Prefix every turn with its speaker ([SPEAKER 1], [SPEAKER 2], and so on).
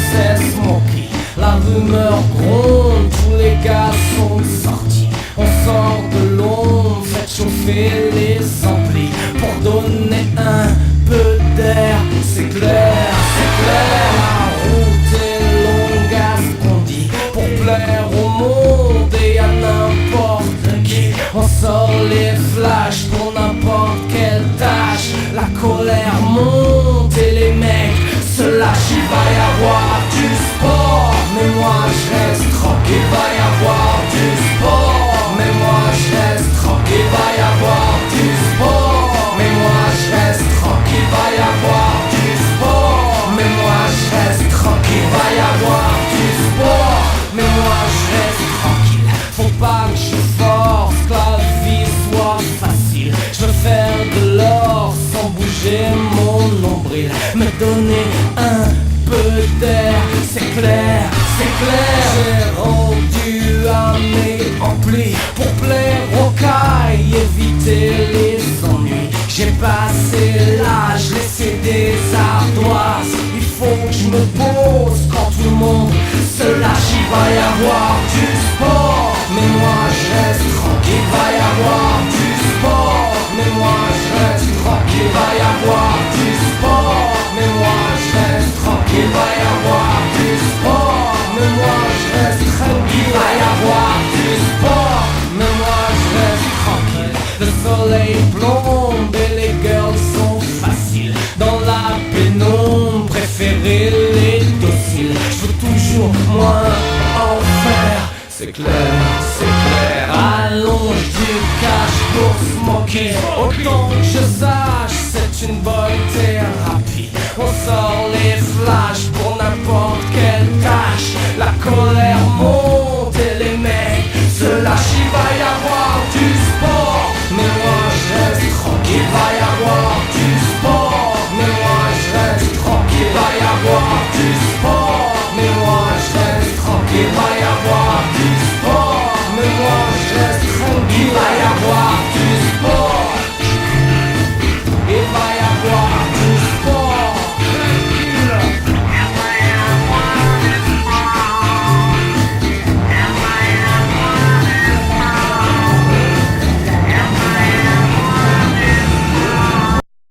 [SPEAKER 1] c'est Smokey. La rumeur gronde, tous les gars sont sortis. On sort de l'ombre, faites chauffer les amplis pour donner un peu d'air. C'est clair, la route est longue à ce qu'on dit. Pour plaire au monde et à n'importe qui. On sort les flashs pour n'importe quelle tâche. La colère monte et les mecs se lâchent. Il va y avoir du sport, mais moi je reste tranquille. Il va y avoir du sport, mais moi je reste tranquille. Il va y avoir du sport, mais moi je reste tranquille. Il va y avoir du sport, mais moi je reste tranquille. Il va y avoir du sport, mais moi je reste tranquille. Faut pas que je force, que la vie soit facile. Je veux faire de l'or sans bouger mon nombril. Me donner un peu d'air, c'est clair. J'ai rendu à mes amplis pour plaire aux cailles, éviter les ennuis. J'ai passé l'âge, laissé des ardoises. Il faut que je me pose quand tout le monde se lâche. Il va y avoir du sport, mais moi je reste tranquille. Il va y avoir du sport, mais moi je reste tranquille. Il va y avoir du sport, mais moi je reste tranquille. Il va y avoir du sport, mais moi je reste tranquille. Il va y avoir du sport, mais moi je reste tranquille. Le soleil plombe et les girls sont faciles. Dans la pénombre, préférer les dociles. Je veux toujours moins en faire, c'est clair.